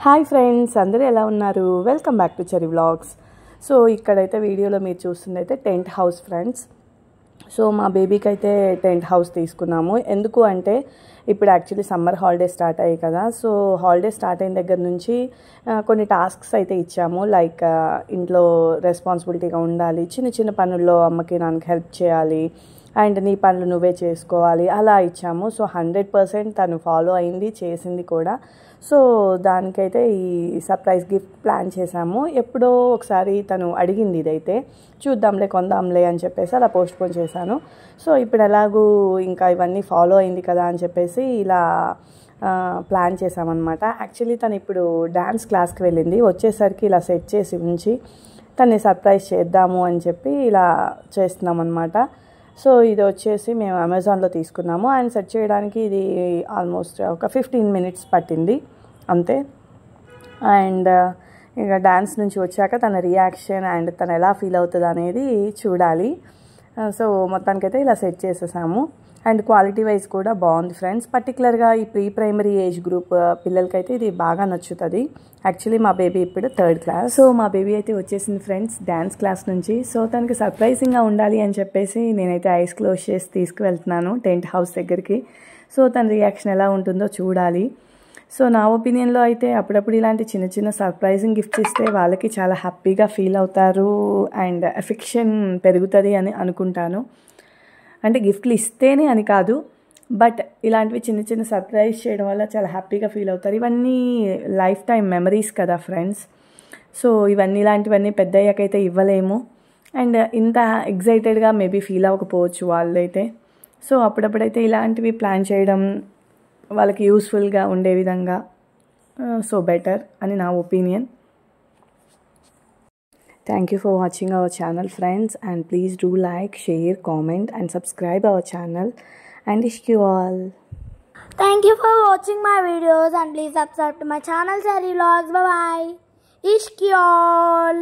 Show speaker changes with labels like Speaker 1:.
Speaker 1: Hi friends, అందరూ ఎలా ఉన్నారు? Welcome back to cherry vlogs. So ఇక్కడైతే వీడియోలో మీరు చూస్తుంది అయితే టెంట్ హౌస్ ఫ్రెండ్స్. సో మా బేబీకి అయితే టెంట్ హౌస్ తీసుకున్నాము. ఎందుకు అంటే ఇప్పుడు యాక్చువల్లీ సమ్మర్ హాలిడేస్ స్టార్ట్ అయ్యాయి కదా. సో హాలిడేస్ స్టార్ట్ అయిన దగ్గర నుంచి కొన్ని టాస్క్స్ అయితే ఇచ్చాము. లైక్ ఇంట్లో రెస్పాన్సిబిలిటీగా ఉండాలి, చిన్న చిన్న పనుల్లో అమ్మకి నాన్నకి హెల్ప్ చేయాలి, అండ్ నీ పనులు నువ్వే చేసుకోవాలి, అలా ఇచ్చాము. సో 100% తను ఫాలో అయింది, చేసింది కూడా. సో దానికైతే ఈ సర్ప్రైజ్ గిఫ్ట్ ప్లాన్ చేశాము. ఎప్పుడో ఒకసారి తను అడిగింది, ఇదైతే చూద్దాంలే కొందాంలే అని చెప్పేసి అలా పోస్ట్పోన్ చేశాను. సో ఇప్పుడు ఎలాగూ ఇంకా ఇవన్నీ ఫాలో అయింది కదా అని చెప్పేసి ఇలా ప్లాన్ చేశామన్నమాట. యాక్చువల్లీ తను ఇప్పుడు డ్యాన్స్ క్లాస్కి వెళ్ళింది, వచ్చేసరికి ఇలా సెట్ చేసి ఉంచి తన్ని సర్ప్రైజ్ చేద్దాము అని చెప్పి ఇలా చేస్తున్నాం అన్నమాట. సో ఇది వచ్చేసి మేము అమెజాన్లో తీసుకున్నాము. అండ్ సెట్ చేయడానికి ఇది ఆల్మోస్ట్ ఒక 15 minutes పట్టింది అంతే. అండ్ ఇక డ్యాన్స్ నుంచి వచ్చాక తన రియాక్షన్ అండ్ తను ఎలా ఫీల్ అవుతుంది అనేది చూడాలి. సో మొత్తానికైతే ఇలా సెట్ చేసేసాము. అండ్ క్వాలిటీ వైజ్ కూడా బాగుంది ఫ్రెండ్స్. పర్టికులర్గా ఈ ప్రైమరీ ఏజ్ గ్రూప్ పిల్లలకైతే ఇది బాగా నచ్చుతుంది. యాక్చువల్లీ మా బేబీ ఇప్పుడు 3rd class. సో మా బేబీ అయితే వచ్చేసింది ఫ్రెండ్స్ డ్యాన్స్ క్లాస్ నుంచి. సో తనకి సర్ప్రైజింగ్గా ఉండాలి అని చెప్పేసి నేనైతే ఐస్ క్లోజ్ చేసి తీసుకువెళ్తున్నాను టెంట్ హౌస్ దగ్గరికి. సో తన రియాక్షన్ ఎలా ఉంటుందో చూడాలి. సో నా ఒపీనియన్లో అయితే అప్పుడప్పుడు ఇలాంటి చిన్న చిన్న సర్ప్రైజింగ్ గిఫ్ట్స్ ఇస్తే వాళ్ళకి చాలా హ్యాపీగా ఫీల్ అవుతారు అండ్ ఎఫెక్షన్ పెరుగుతుంది అని అనుకుంటాను. అంటే గిఫ్ట్లు ఇస్తేనే అని కాదు, బట్ ఇలాంటివి చిన్న చిన్న సర్ప్రైజ్ చేయడం వల్ల చాలా హ్యాపీగా ఫీల్ అవుతారు. ఇవన్నీ లైఫ్ టైం మెమరీస్ కదా ఫ్రెండ్స్. సో ఇలాంటివన్నీ పెద్ద అయ్యాకైతే ఇవ్వలేము. అండ్ ఇంత ఎగ్జైటెడ్గా మేబీ ఫీల్ అవ్వకపోవచ్చు వాళ్ళైతే. సో అప్పుడప్పుడైతే ఇలాంటివి ప్లాన్ చేయడం వాళ్ళకి యూస్ఫుల్గా ఉండే విధంగా సో బెటర్ అని నా opinion. Thank you for watching our channel friends, and please do like, share, comment and subscribe our channel, and wish you all.
Speaker 2: Thank you for watching my videos and please subscribe to my channel Cherry Vlogs. Bye bye. Ishq you all.